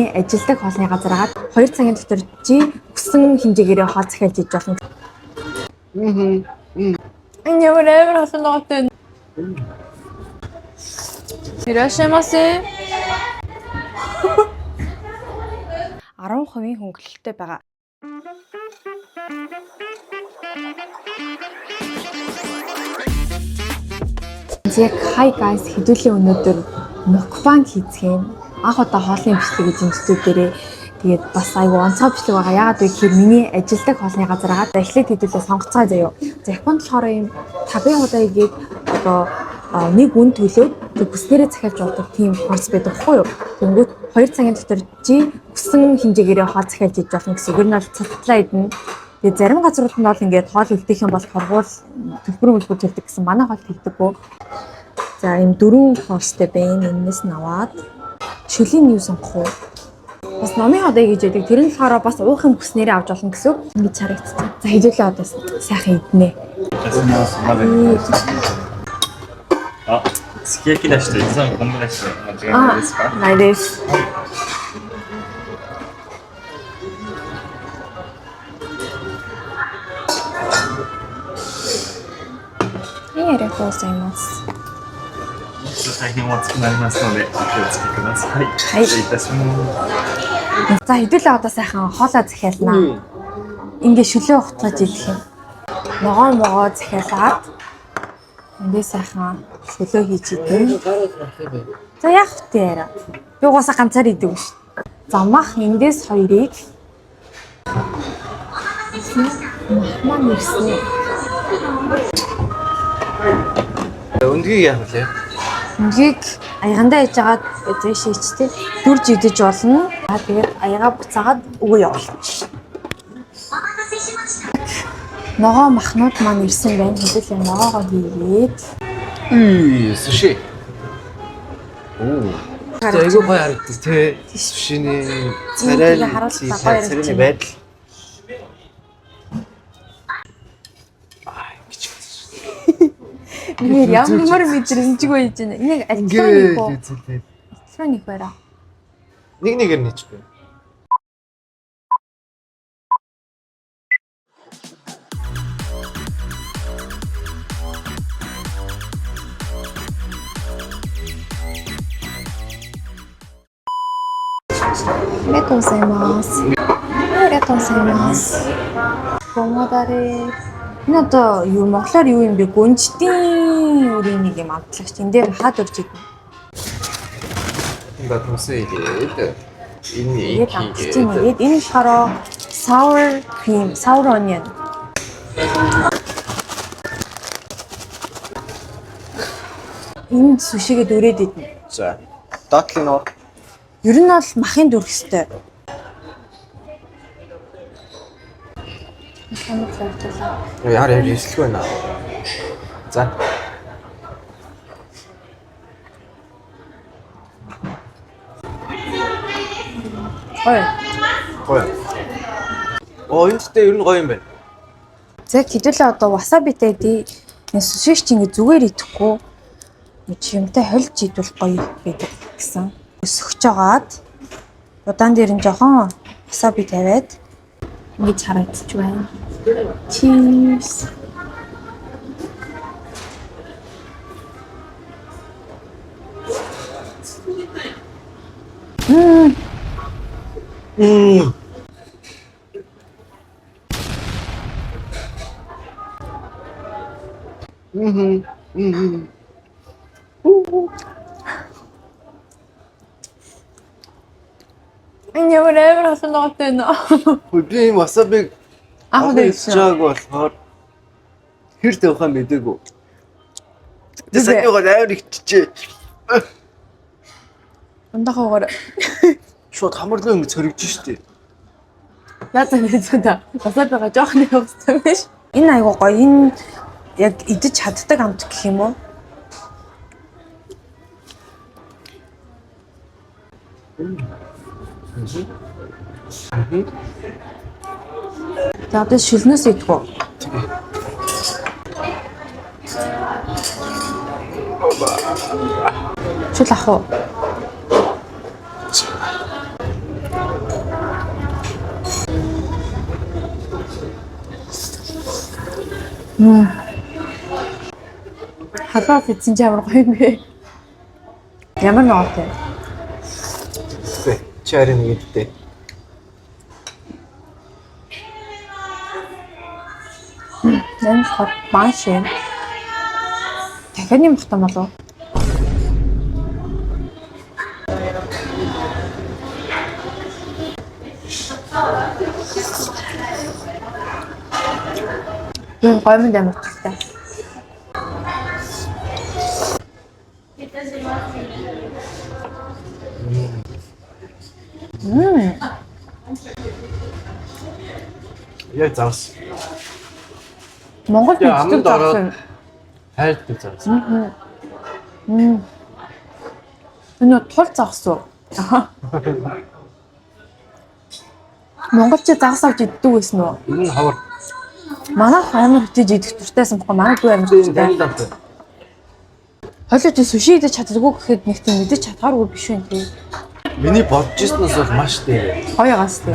миний ажилдаг хоолны газар агаад 2 цагийн дотор чи хүссэн хэмжээгээр хоол захиалж иж болно. Энэ ямар амар хасан ноготой. Ирашимасе. 10% хөнгөлөлттэй байгаа. Яг hi guys, хэдүүлээ өнөөдөр мукбанг хийцгээе. Анх удаа хоолны бичлэг гэж юмцүүд дээрээ тэгээд бас айгүй онцгой бичлэг байгаа. Яагаад вэ гэхээр миний ажилдаг хоолны газар агаад эхлээд хэдүүлээ сонгоцгоо заяа. За Японд болохоор ийм 50 удаагээд одоо нэг үн төлөөд тэг бүснээрээ захиалж болдог тийм курс байдаг хгүй юу. Тэнгүүт 2 цагийн дотор чи хүссэн хэмжээгээр хоол захиалж иж болно гэсэн. Гэр нь бол цацлаа идэнэ. Тэгээ зарим газрууд нь бол ингээд хоол үлдээх юм бол хоргуул төлбөр төлдөг гэсэн. Манай хоол төлдөггүй. За ийм 4 курстэй байна. Энэс нь аваад шүлийн юу сонгох уу? Бас номын хоолой гэж яддаг. Тэр нь болохоор бас уух юм хүснээрээ авч болно гэсэн. Ингээд харагдчихсан. За хэдүүлээ одоо сайхан иднэ. Сукияки даштай, изан комбинаштай. Мажиганですか? ないです。ありがとうございます。大変お熱くなりますので、お気をつけください。はい。失礼いたします。За хэдүүлээ одоо сайхан хоолоо захиалнаа. Ингээ шүлээ ухтгаж идэх юм. Ногоо захиалаад ингээ сайхан шүлөө хийж идэх. За яах вэ яара. Би угаасаа ганцаар идэв шүү. За мах эндээс хоёрыг махман ирсэн. Өндгийг яах вэ? Өнгийг аягандаа хийж агаад зээш ичтэй дүрж идэж болно. Тэгээд аягаа буцаагаад өгөө явуулна. Ногоо махнууд маань ирсэн байна. Хэдүүлээ ногоогоо хийгээд. Суши. Айгуу гоё харагдав тий. Сушины царайны байдал. Нэр ямар мэдрэмжгүй байж байна. Энийг альтрооник байраа. Нэг нээчихгүй. Гомодарэ. Энэ одоо юу монголоор юу юм бэ? Гүнжтийн үрийн нэг юм амтлагч. Энд дээр хаад урж идэнэ. Ингээ тусаа идээд энэ ийгээд энэ болохоор sour cream, sour onion. Энэ сушигээ дөрөөд идэнэ. За. Доотлын нөө. Ер нь бол махын дүрх өстэй. Яар эслэх байна. За. Гоё. Энэтэй ер нь гоё юм байна. За хэдүүлээ одоо васабитэй дий. Энэ сушиш чи ингэ зүгээр идэхгүй. Юмтай холж идвэл гоё байдаг гэсэн. Өсгөж жагаад удаан дээр нь жоохон васаби тавиад ингэж харагдчих байна. Cheers. Энэ ямар амар хасан ноготой нөө. Би энэ васабиг Анх дэвчээг болохоор хэр тавихаа мэдээгүй. Тэгээд санийгаа амар ихчээ. Ундахаагаар Шууд хамарлаа ингэ цоригдж штэ. яадаг гэсэн та. Васабига жоохон явахсан биш. Энэ айгуу гоё. Энэ яг идэж чаддаг амт гэх юм уу? За одоо шүлнөөс идэггүй. Шүл ах уу? Халаа фитсэн ч амар гоё юм бэ. Ямар ноотой. Бэ. Чи харин нэг идтэй. Нэн хот маш юм. Дахиад юм бахтан болов. Юу гомд амар тагтай. Яг завс. Монгол Яа, аманд мэддэг ороод. завсан. Хайртай завс. Энэ тул загсуу. Монголч загс авч иддэг байсан уу? Энэ нь хавар. Манай амар хөтөж идэх туртайсан баггүй. Манай дүү амар Энэ туртай. дантай. Хойлоо чи суши идэж чаддаггүй гэхэд нэг тийм мэдэж чадхааргүй биш үү тий. Миний бодож ирснээс бол маш дээр. Гоё гас тий.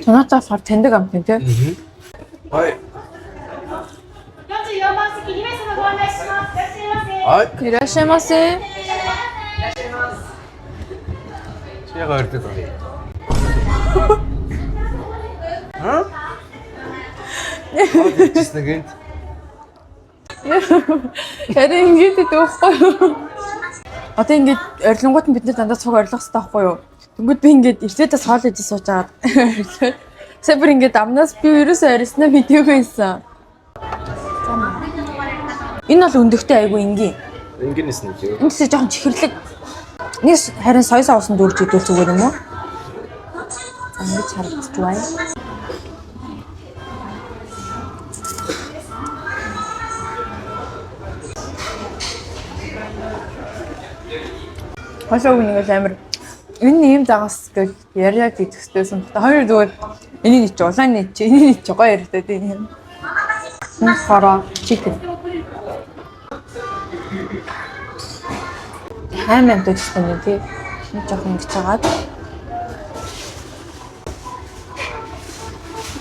Тоноотой фар таньдаг амт юм тий. Хай. 44番席2名様ご案内します。いらっしゃいませ。 Хай. Ирашимасе. Чи яг ойртой тоо. Ха? Хөөс нэг юм. Харин ингэж дөөхгүй юу? Одоо ингэж орилонгууд нь бид нар дандаа цуг орилох хэрэгтэй байхгүй юу? Тэнгүүд би ингэж эртээдээ соол идэж сууж агаад. Сэбэр ингэж амнаас би ерөөсөө орилсноо мэдээгүй байсан. Энэ бол өндөгтэй айгу энгийн. Ингэнэс нэг юу? Эндээс жоохон чихэрлэг. Нийс харин соёо саусан дүүрж идвэл зүгээр юм уу? За ингэж харагдчих бай. Хашаа нэг амар энэ ийм загас гэж яриад идэхтэйсэн. Хоёр зүгээр энийг чи улаан нийт чи энийг чи гоё ярьдаг тийм. Энэ хараа чикен. Хаймаа дэжсэн юм тий. Нэг жоохон ингэж хагаад.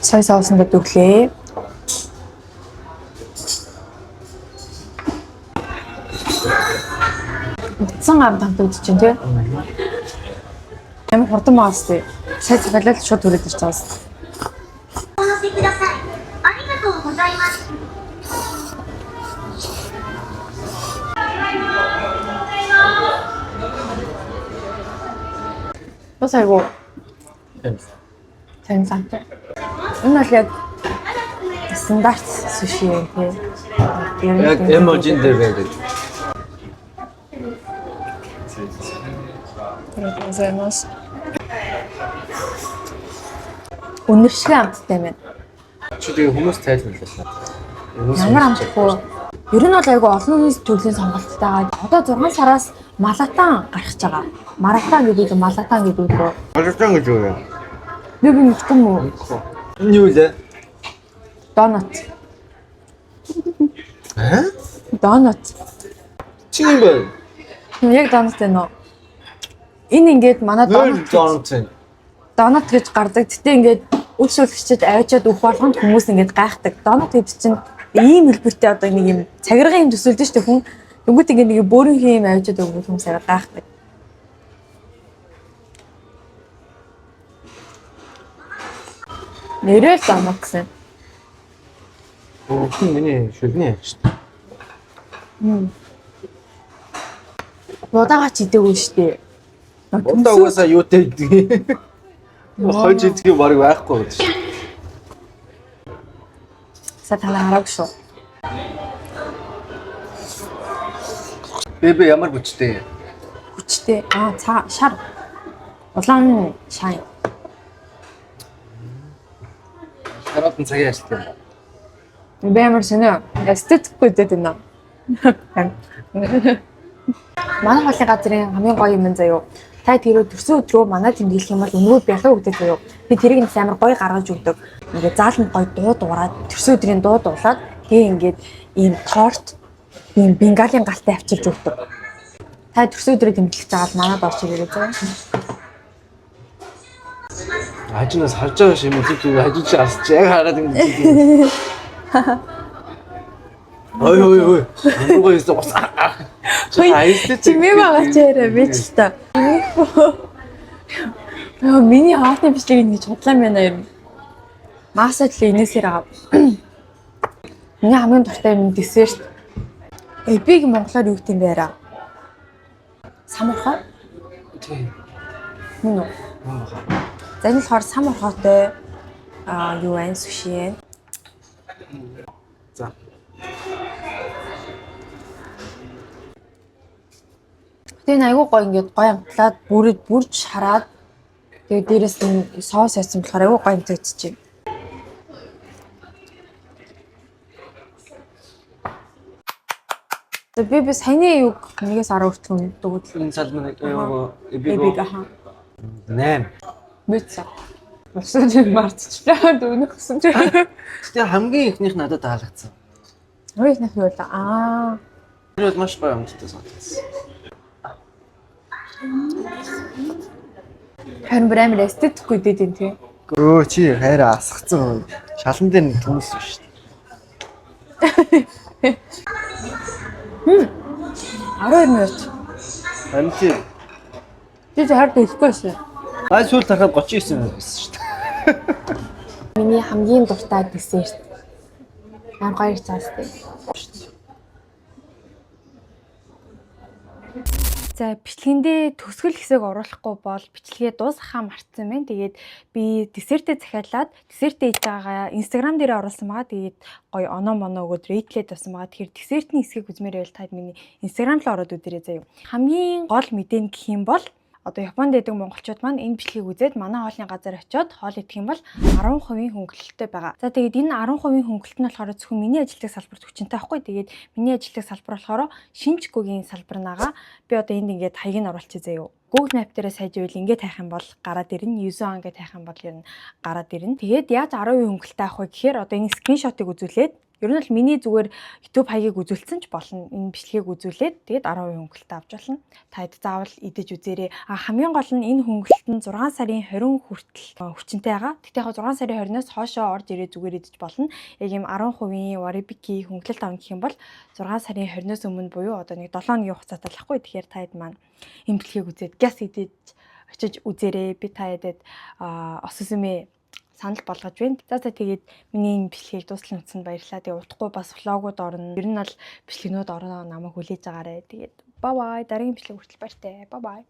Сая саусанд дөглөө. Утсан гам тамтууд чинь тий. Ямар хурдан маас тий. Сая цагаалал шууд түрээд ирж байгаа. お乗せください。ありがとうございます。 Бас айгу тань сантай. Энэ бол яг стандарт суши юм тий. Яг эможин дээр байдаг. Гозаймас. Өнөр шиг амттай байна. Чи тэгээ хүмүүс тайлбарлаа. Ямар амтгүй. Ер нь бол айгу олон нийт төрлийн сонголттойгаа одоо 6 сараас малатан гарах гэж байгаа. Маратан гэдэг нь малатан гэдэг үү? Малатан гэж юу юм? Нэг юм мэдгүй юм уу? Энэ юу лээ? Донот. Донот. Чи юм бэ? Яг донот байна уу? Энэ ингээд манай Донот. Донот гэж гардаг. Гэтэ ингээд үйлчлэгчид авчиад өөх болгонд хүмүүс ингээд гайхдаг. Донот гэдэг чинь ийм хэлбэртэй одоо нэг юм цагиргын юм төсөөлдөг шүү дээ хүн. Тэнгүүт ингээд нэг бөөрийнхээ юм авчиад өгөх хүмүүс арай гайхдаг. Нэрэл донот гэсэн. Оо миний шүлний шүү дээ. Удаагач идэггүй шүү дээ. Удаа угаасаа юутай идэх. Хойж идэх баг байхгүй гэдэг шүү. Са танаа хараг шүү. Бэбэ ямар хүчтэй? Хүчтэй. Цаа шар. Улаан шай. Хараад цагийн ажилтсан. Би ямар шинэ эстетикгүй дэд энэ. Манай хоолны газрын хамгийн гоё юм заяо. Та тэрөө төрсөн өдрөө манай тэнд хэлэх юм бол өнгөө бялуу өгдөг заяо. Би тэрийг нэг амар гоё гаргаж өгдөг. Ингээ зааланд гоё дуу дуураад төрсөн өдрийн дуу дуулаад тэгээ ингээд ийм торт ийм бенгалийн галтай авчирж өгдөг. Та төрсөн өдрөө тэмдэглэж байгаа бол манад орж ирээрэй заа. Хажуунаас харж байгаа юм уу тийм хажууд чи асч яг хараад ингэ. Ой. Ангуй өстө ус. Чимээ байгаа ч яриа би ч та. Миний хаалтны бичлэг ингэж худлаа байна юм. Маасад л инээсээр аа. Миний хамгийн дуртай юм десерт. Эпиг монголоор юу гэдэм бэ араа? Самурхай? Тийм. Мөн үү? За энэ болохоор самурхайтай юу вэ? Суши. За. Тэгээ айгуу гоё ингээд гоё амтлаад бүрж хараад тэгээ дээрэс нь соус яцсан болохоор айгуу гоё амтагдчихэв. За би саяны юг 1-10 хүртэл өгдөг. Энэ салмын Эбиг аха. 8. Мэдсэн. Өсөж мартчихлаа дүүнэх гэсэн чи. Тэгээ хамгийн ихнийх надад таалагдсан. Ой их юу л Тэр бол маш гоё амттай санагдсан. харин бүр амар эстетикгүй дэд юм тий. Өө чи хайраа асгацсан. Шалан дээр нэг төмөс шүү дээ. 12 минут. Харин чи Би хард хэлэхгүйсэн. сүүл тарахад 39 минут байсан шүү дээ. Миний хамгийн дуртай десерт. Амар гоё цаастай. За бичлэгэндээ төгсгөл хэсэг оруулахгүй бол бичлэгээ дуусгахаа мартсан байна. Тэгээд би десертээ захиалаад десертээ хийж байгаа Instagram дээр оруулсан байгаа. Тэгээд гоё оноо моно өгөөд рейтлээд байсан байгаа. Тэгэхээр десертний хэсгийг үзмээр байвал таад миний Instagram руу ороод үзээрэй заяа. Хамгийн гол мэдэн гэх юм бол одоо Японд байдаг монголчууд маань энэ бичлэгийг үзээд манай хоолны газар очиод хоол идэх юм бол 10% хөнгөлөлттэй байгаа. За тэгээд энэ 10% хөнгөлөлт нь болохоор зөвхөн миний ажилтг салбарт хүчинтэй байхгүй. Тэгээд миний ажилтг салбар болохоор Шинжикугийн салбар нагаа. Би одоо энд ингээд хаяг нь оруулчих заяа. Google Map дээрээ сайж ивэл ингээд хайх юм бол гараад ирнэ. Юзон ингээд хайх юм бол ер нь гараад ирнэ. Тэгээд яаж 10% хөнгөлөлттэй авах вэ гэхээр одоо энэ скриншотыг үзүүлээд ер нь бол миний зүгээр YouTube хаягийг үзүүлсэн ч болно. Энэ бичлэгийг үзүүлээд тэгээд 10% хөнгөлөлт авч болно. Та заавал идэж үзээрэй. Хамгийн гол нь энэ хөнгөлөлт нь 6 сарын 20 хүртэл хүчинтэй байгаа. Тэгтээ яг 6 сарын 20-оос хоошоо орж ирээ зүгээр идэж болно. Яг юм 10% Waribiki хөнгөлөлт авах гэх юм бол 6 сарын 20-оос өмнө буюу одоо нэг 7 хоногийн хугацаатай л ахгүй. Тэгэхээр та хэд маань энэ бичлэгийг үзээд гяс идэж очиж үзээрэй. Би та хэдэд осусүмэ санал болгож байна. За тэгээд миний энэ бичлэгийг дуустал үзсэнд баярлалаа. Тэгээ утгагүй бас влогууд орно. Ер нь бол бичлэгнүүд орно намайг хүлээж агаарай. Тэгээд бай бай. Дараагийн бичлэг хүртэл баяртай. Бай бай.